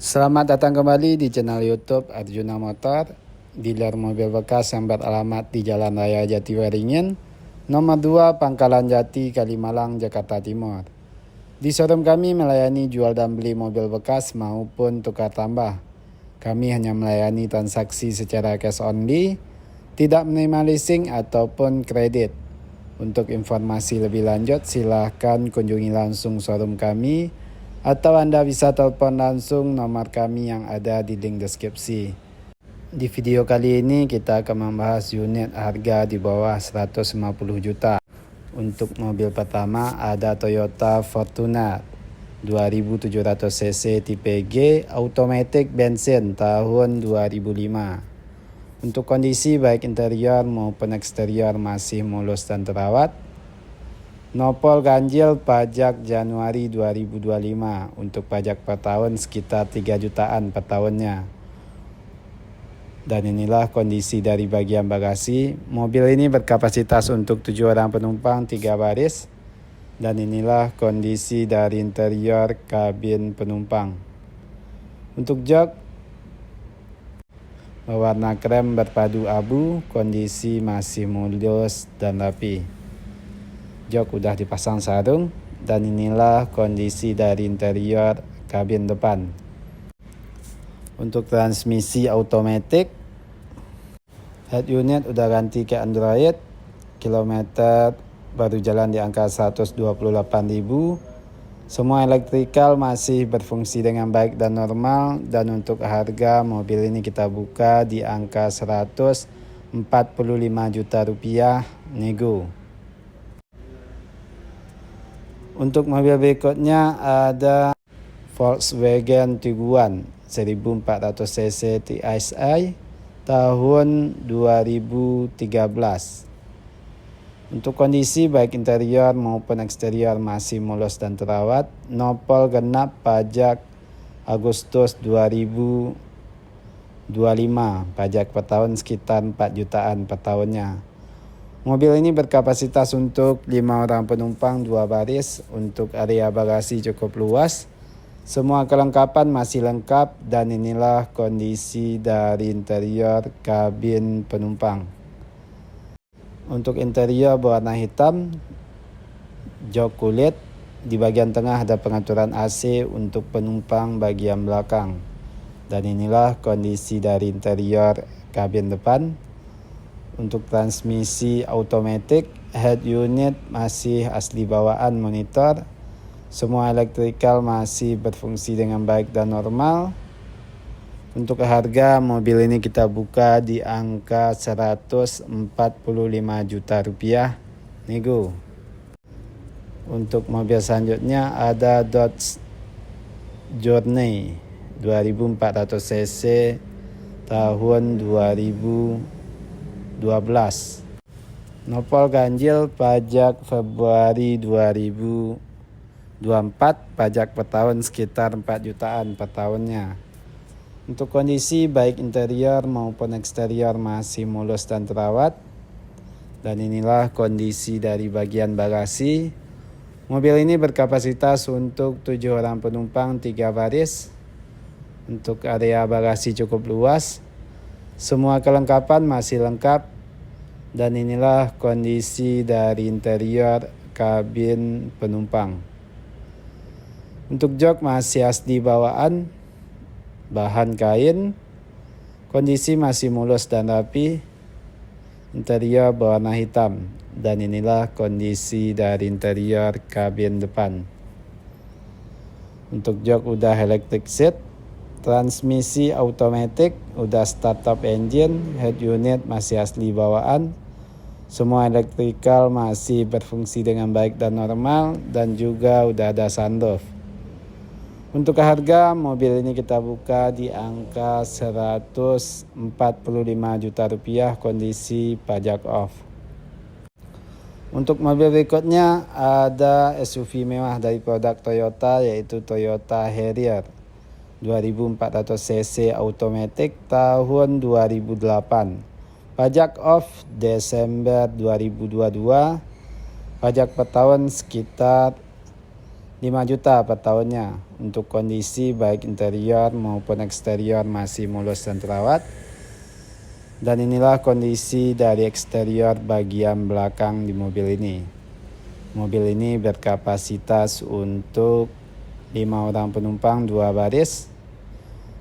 Selamat datang kembali di channel YouTube Arjuna Motor, dealer mobil bekas yang beralamat di Jalan Raya Jatiwaringin, nomor 2 Pangkalan Jati, Kalimalang, Jakarta Timur. Di showroom kami melayani jual dan beli mobil bekas maupun tukar tambah. Kami hanya melayani transaksi secara cash only, tidak menerima leasing ataupun kredit. Untuk informasi lebih lanjut silahkan kunjungi langsung showroom kami, atau Anda bisa telepon langsung nomor kami yang ada di link deskripsi. Di video kali ini kita akan membahas unit harga di bawah 150 juta. Untuk mobil pertama ada Toyota Fortuner 2700 cc tipe G automatic bensin tahun 2005. Untuk kondisi baik interior maupun eksterior masih mulus dan terawat. Nopol ganjil pajak Januari 2025. Untuk pajak per tahun sekitar 3 jutaan per tahunnya. Dan inilah kondisi dari bagian bagasi. Mobil ini berkapasitas untuk 7 orang penumpang 3 baris. Dan inilah kondisi dari interior kabin penumpang. Untuk jok berwarna krem berpadu abu, kondisi masih mulus dan rapi. Jok udah dipasang sarung, dan inilah kondisi dari interior kabin depan. Untuk transmisi automatic, head unit udah ganti ke Android, kilometer baru jalan di angka 128.000. Semua elektrikal masih berfungsi dengan baik dan normal, dan untuk harga mobil ini kita buka di angka 145 juta rupiah nego. Untuk mobil berikutnya ada Volkswagen Tiguan 1400 cc TSI tahun 2013. Untuk kondisi baik interior maupun eksterior masih mulus dan terawat. Nopol genap pajak Agustus 2025. Pajak per tahun sekitar 4 jutaan per tahunnya. Mobil ini berkapasitas untuk 5 orang penumpang 2 baris. Untuk area bagasi cukup luas. Semua kelengkapan masih lengkap, dan inilah kondisi dari interior kabin penumpang. Untuk interior berwarna hitam, jok kulit. Di bagian tengah ada pengaturan AC untuk penumpang bagian belakang. Dan inilah kondisi dari interior kabin depan. Untuk transmisi automatic, head unit masih asli bawaan monitor. Semua elektrikal masih berfungsi dengan baik dan normal. Untuk harga mobil ini kita buka di angka 145 juta rupiah nego. Untuk mobil selanjutnya ada Dodge Journey 2400 cc tahun 2012. Nopol ganjil pajak Februari 2024, pajak per tahun sekitar 4 jutaan per tahunnya. Untuk kondisi baik interior maupun eksterior masih mulus dan terawat. Dan inilah kondisi dari bagian bagasi. Mobil ini berkapasitas untuk 7 orang penumpang 3 baris. Untuk area bagasi cukup luas. Semua kelengkapan masih lengkap, dan inilah kondisi dari interior kabin penumpang. Untuk jok masih asli bawaan, bahan kain, kondisi masih mulus dan rapi, interior berwarna hitam, dan inilah kondisi dari interior kabin depan. Untuk jok udah electric seat. Transmisi automatic, udah start up engine, head unit masih asli bawaan. Semua elektrikal masih berfungsi dengan baik dan normal, dan juga udah ada sunroof. Untuk harga mobil ini kita buka di angka 145 juta rupiah kondisi pajak off. Untuk mobil berikutnya ada SUV mewah dari produk Toyota, yaitu Toyota Harrier 2400 cc automatic tahun 2008. Pajak off Desember 2022. Pajak per tahun sekitar 5 juta per tahunnya. Untuk kondisi baik interior maupun eksterior masih mulus dan terawat. Dan inilah kondisi dari eksterior bagian belakang di mobil ini. Mobil ini berkapasitas untuk 5 orang penumpang 2 baris.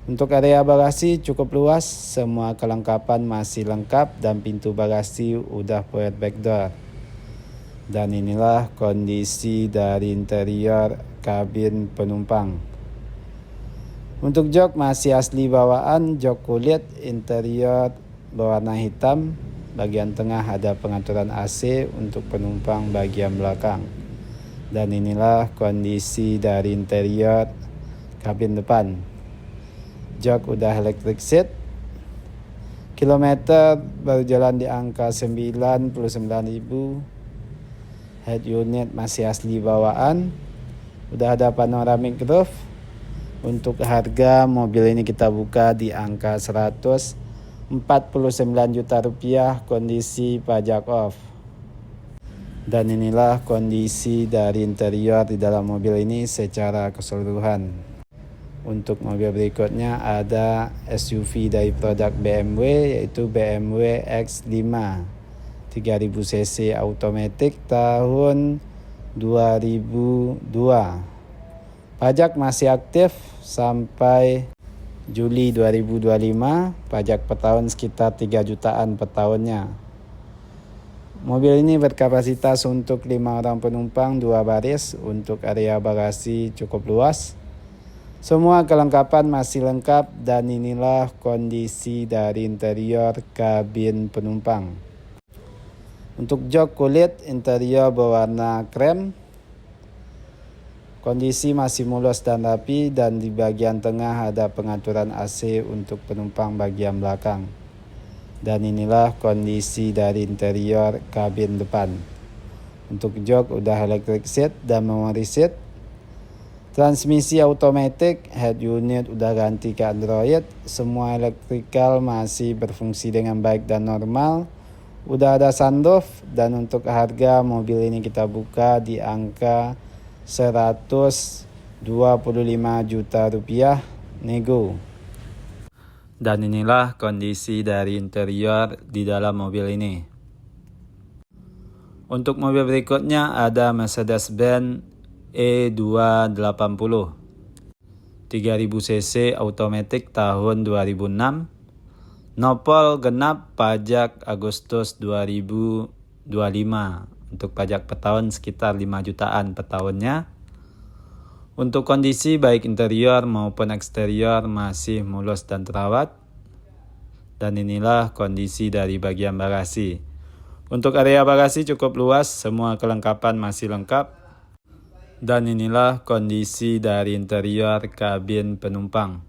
Untuk area bagasi cukup luas, semua kelengkapan masih lengkap dan pintu bagasi udah power back door. Dan inilah kondisi dari interior kabin penumpang. Untuk jok masih asli bawaan, jok kulit, interior berwarna hitam. Bagian tengah ada pengaturan AC untuk penumpang bagian belakang. Dan inilah kondisi dari interior kabin depan. Jok udah electric seat. Kilometer baru jalan di angka 99.000. Head unit masih asli bawaan. Udah ada panoramic roof. Untuk harga mobil ini kita buka di angka 149 juta rupiah, kondisi pajak off. Dan inilah kondisi dari interior di dalam mobil ini secara keseluruhan. Untuk mobil berikutnya ada SUV dari produk BMW, yaitu BMW X5 3000 cc automatic tahun 2002. Pajak masih aktif sampai Juli 2025. Pajak per tahun sekitar 3 jutaan per tahunnya. Mobil ini berkapasitas untuk 5 orang penumpang 2 baris. Untuk area bagasi cukup luas. Semua kelengkapan masih lengkap dan inilah kondisi dari interior kabin penumpang. Untuk jok kulit, interior berwarna krem. Kondisi masih mulus dan rapi dan di bagian tengah ada pengaturan AC untuk penumpang bagian belakang. Dan inilah kondisi dari interior kabin depan. Untuk jok udah electric seat dan memory seat. Transmisi automatic, head unit udah ganti ke Android. Semua elektrikal masih berfungsi dengan baik dan normal. Udah ada sunroof dan untuk harga mobil ini kita buka di angka 125 juta rupiah nego. Dan inilah kondisi dari interior di dalam mobil ini. Untuk mobil berikutnya ada Mercedes-Benz E280 3000 cc automatic tahun 2006. Nopol genap pajak Agustus 2025. Untuk pajak per tahun sekitar 5 jutaan per tahunnya. Untuk kondisi baik interior maupun eksterior masih mulus dan terawat. Dan inilah kondisi dari bagian bagasi. Untuk area bagasi cukup luas, semua kelengkapan masih lengkap. Dan inilah kondisi dari interior kabin penumpang.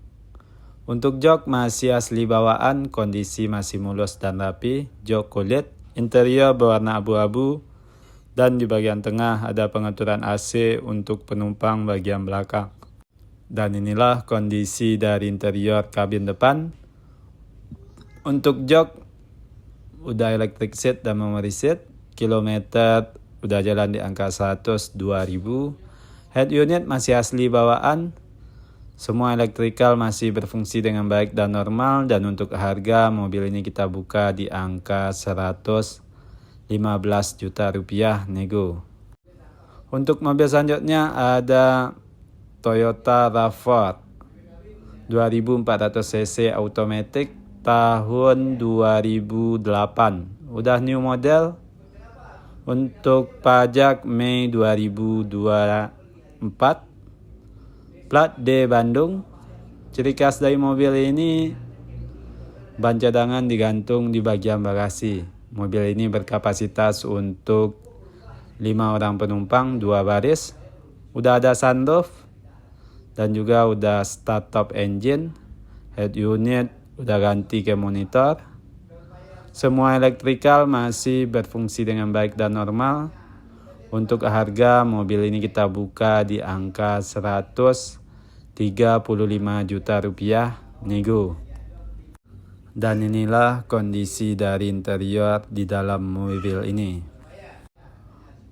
Untuk jok masih asli bawaan, kondisi masih mulus dan rapi. Jok kulit, interior berwarna abu-abu. Dan di bagian tengah ada pengaturan AC untuk penumpang bagian belakang. Dan inilah kondisi dari interior kabin depan. Untuk jok udah electric seat dan memory seat. Kilometer udah jalan di angka 102.000. Head unit masih asli bawaan. Semua elektrikal masih berfungsi dengan baik dan normal. Dan untuk harga mobil ini kita buka di angka 115 juta rupiah nego. Untuk mobil selanjutnya ada Toyota RAV4 2400 cc automatic tahun 2008. Udah new model. Untuk pajak Mei 2024. Plat D Bandung. Ciri khas dari mobil ini, ban cadangan digantung di bagian bagasi. Mobil ini berkapasitas untuk 5 orang penumpang 2 baris. Udah ada sunroof dan juga udah start top engine. Head unit udah ganti ke monitor. Semua elektrikal masih berfungsi dengan baik dan normal. Untuk harga mobil ini kita buka di angka 135 juta rupiah nego. Dan inilah kondisi dari interior di dalam mobil ini.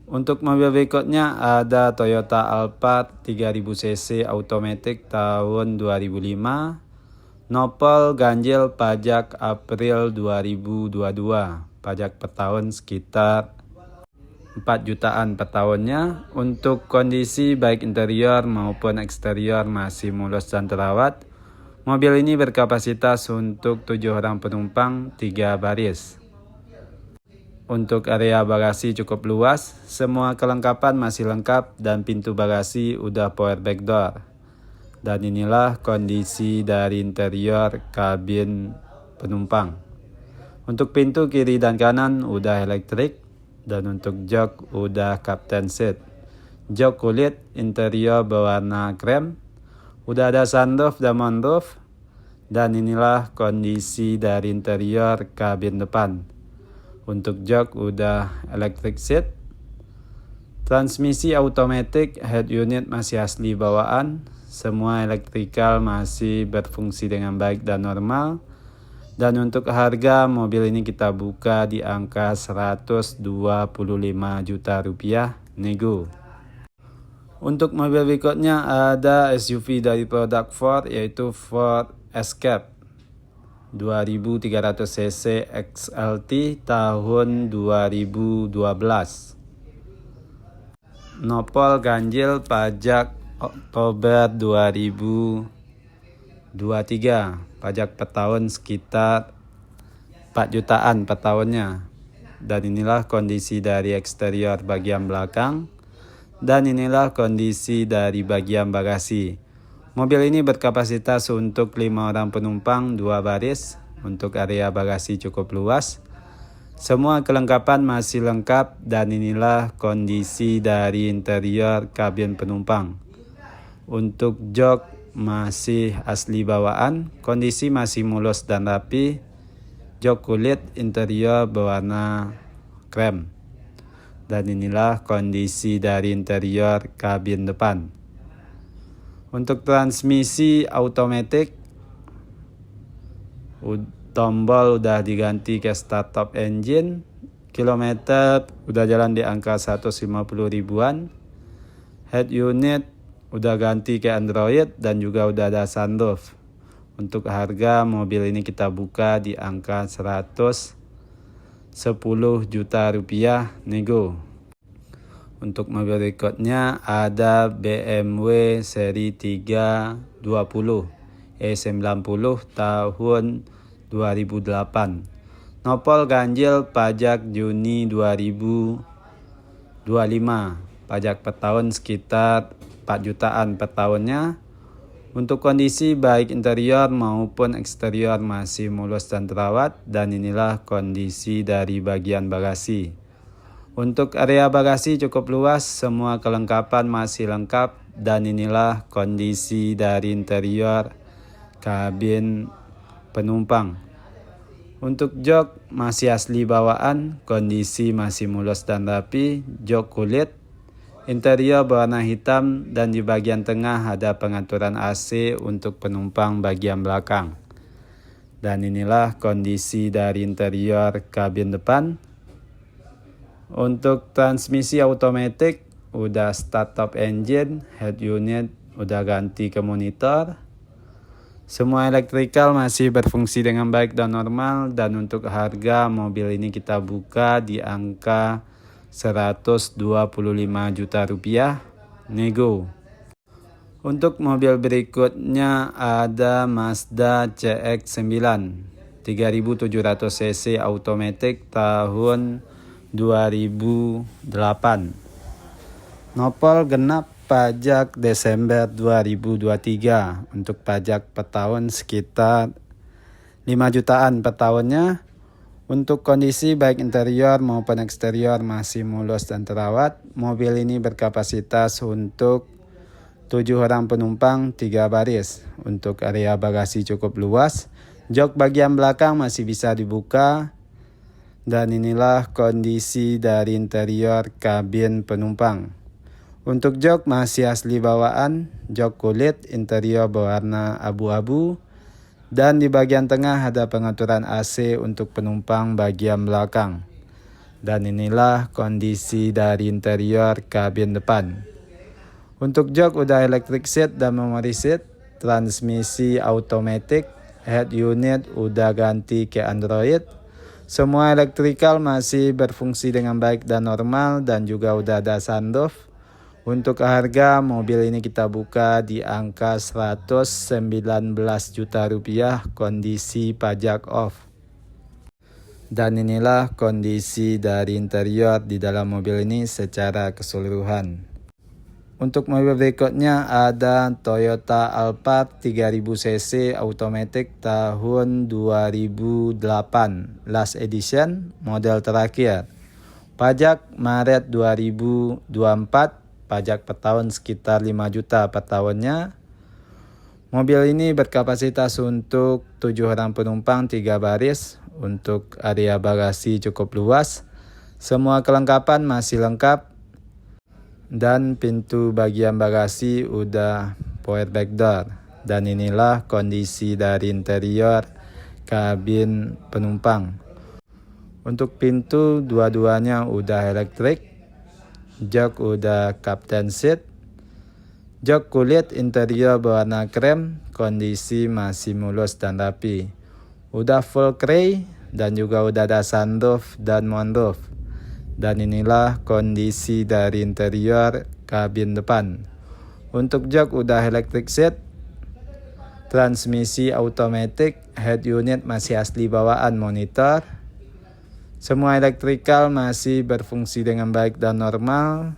Untuk mobil berikutnya ada Toyota Alphard 3000 cc automatic tahun 2005. Nopol ganjil pajak April 2022. Pajak per tahun sekitar 4 jutaan per tahunnya. Untuk kondisi baik interior maupun eksterior masih mulus dan terawat. Mobil ini berkapasitas untuk 7 orang penumpang 3 baris. Untuk area bagasi cukup luas, semua kelengkapan masih lengkap dan pintu bagasi udah power back door. Dan inilah kondisi dari interior kabin penumpang. Untuk pintu kiri dan kanan udah elektrik dan untuk jok udah captain seat. Jok kulit, interior berwarna krem, udah ada sunroof dan moonroof. Dan inilah kondisi dari interior kabin depan. Untuk jok udah electric seat. Transmisi automatic, head unit masih asli bawaan. Semua elektrikal masih berfungsi dengan baik dan normal. Dan untuk harga mobil ini kita buka di angka 125 juta rupiah nego. Untuk mobil berikutnya ada SUV dari produk Ford yaitu Ford Escape 2300 cc XLT tahun 2012. Nopol ganjil pajak Oktober 2023. Pajak per tahun sekitar 4 jutaan per tahunnya. Dan inilah kondisi dari eksterior bagian belakang. Dan inilah kondisi dari bagian bagasi. Mobil ini berkapasitas untuk 5 orang penumpang 2 baris. Untuk area bagasi cukup luas. Semua kelengkapan masih lengkap dan inilah kondisi dari interior kabin penumpang. Untuk jok masih asli bawaan, kondisi masih mulus dan rapi. Jok kulit, interior berwarna krem. Dan inilah kondisi dari interior kabin depan. Untuk transmisi automatic, tombol udah diganti ke start top engine. Kilometer udah jalan di angka 150 ribuan. Head unit udah ganti ke Android dan juga udah ada sunroof. Untuk harga mobil ini kita buka di angka 110 juta rupiah nego. Untuk mobil berikutnya ada BMW seri 320 E90 tahun 2008. Nopol ganjil pajak Juni 2025. Pajak per tahun sekitar 4 jutaan per tahunnya. Untuk kondisi baik interior maupun eksterior masih mulus dan terawat. Dan inilah kondisi dari bagian bagasi. Untuk area bagasi cukup luas, semua kelengkapan masih lengkap. Dan inilah kondisi dari interior kabin penumpang. Untuk jok masih asli bawaan, kondisi masih mulus dan rapi. Jok kulit, interior berwarna hitam dan di bagian tengah ada pengaturan AC untuk penumpang bagian belakang. Dan inilah kondisi dari interior kabin depan. Untuk transmisi automatic udah start top engine, head unit udah ganti ke monitor. Semua elektrikal masih berfungsi dengan baik dan normal. Dan untuk harga mobil ini kita buka di angka 125 juta rupiah nego. Untuk mobil berikutnya ada Mazda CX-9 3700 cc automatic tahun 2008. Nopol genap pajak Desember 2023. Untuk pajak per tahun sekitar 5 jutaan per tahunnya. Untuk kondisi baik interior maupun eksterior masih mulus dan terawat. Mobil ini berkapasitas untuk 7 orang penumpang 3 baris. Untuk area bagasi cukup luas. Jok bagian belakang masih bisa dibuka. Dan inilah kondisi dari interior kabin penumpang. Untuk jok masih asli bawaan, jok kulit, interior berwarna abu-abu. Dan di bagian tengah ada pengaturan AC untuk penumpang bagian belakang. Dan inilah kondisi dari interior kabin depan. Untuk jok udah electric seat dan memory seat, transmisi automatic, head unit udah ganti ke Android. Semua electrical masih berfungsi dengan baik dan normal, dan juga udah ada sunroof. Untuk harga mobil ini kita buka di angka 119 juta rupiah, kondisi pajak off. Dan inilah kondisi dari interior di dalam mobil ini secara keseluruhan. Untuk mobil berikutnya ada Toyota Alphard 3000 cc automatic tahun 2008 last edition, model terakhir. Pajak Maret 2024, pajak per tahun sekitar 5 juta per tahunnya. Mobil ini berkapasitas untuk 7 orang penumpang 3 baris. Untuk area bagasi cukup luas. Semua kelengkapan masih lengkap. Dan pintu bagian bagasi udah power back door. Dan inilah kondisi dari interior kabin penumpang. Untuk pintu dua-duanya udah elektrik. Jok udah captain seat. Jok kulit interior berwarna krem, kondisi masih mulus dan rapi. Udah full grey dan juga udah ada sunroof dan moonroof. Dan inilah kondisi dari interior kabin depan. Untuk jok udah electric seat, transmisi automatic, head unit masih asli bawaan monitor. Semua electrical masih berfungsi dengan baik dan normal.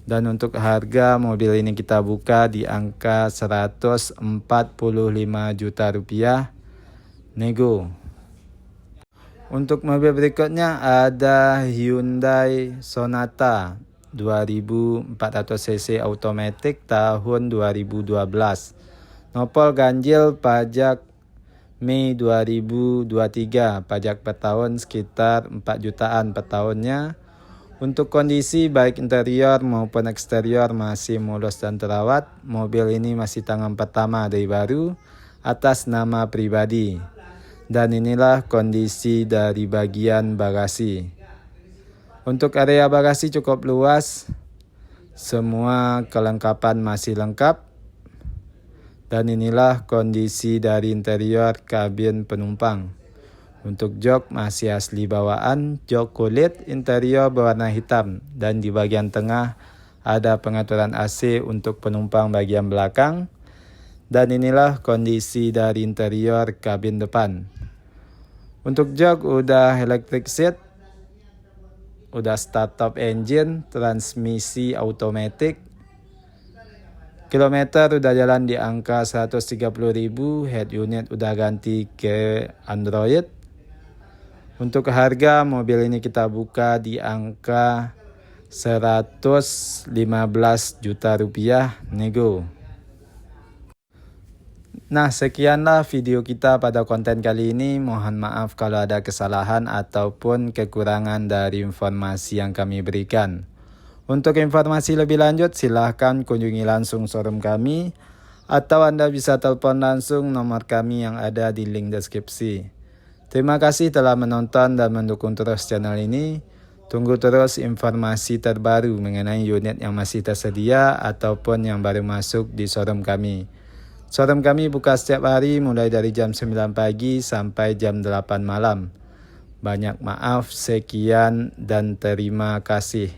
Dan untuk harga mobil ini kita buka di angka 145 juta rupiah, nego. Untuk mobil berikutnya ada Hyundai Sonata 2400 cc automatic tahun 2012. Nopol ganjil pajak Mei 2023, pajak per tahun sekitar 4 jutaan per tahunnya. Untuk kondisi baik interior maupun eksterior masih mulus dan terawat. Mobil ini masih tangan pertama dari baru atas nama pribadi. Dan inilah kondisi dari bagian bagasi. Untuk area bagasi cukup luas. Semua kelengkapan masih lengkap. Dan inilah kondisi dari interior kabin penumpang. Untuk jok masih asli bawaan, jok kulit interior berwarna hitam. Dan di bagian tengah ada pengaturan AC untuk penumpang bagian belakang. Dan inilah kondisi dari interior kabin depan. Untuk jok udah electric seat, udah start top engine, transmisi automatic. Kilometer udah jalan di angka 130.000, head unit udah ganti ke Android. Untuk harga mobil ini kita buka di angka 115 juta rupiah, nego. Nah, sekianlah video kita pada konten kali ini. Mohon maaf kalau ada kesalahan ataupun kekurangan dari informasi yang kami berikan. Untuk informasi lebih lanjut, silahkan kunjungi langsung showroom kami. Atau Anda bisa telepon langsung nomor kami yang ada di link deskripsi. Terima kasih telah menonton dan mendukung terus channel ini. Tunggu terus informasi terbaru mengenai unit yang masih tersedia ataupun yang baru masuk di showroom kami. Showroom kami buka setiap hari mulai dari jam 9 pagi sampai jam 8 malam. Banyak maaf, sekian dan terima kasih.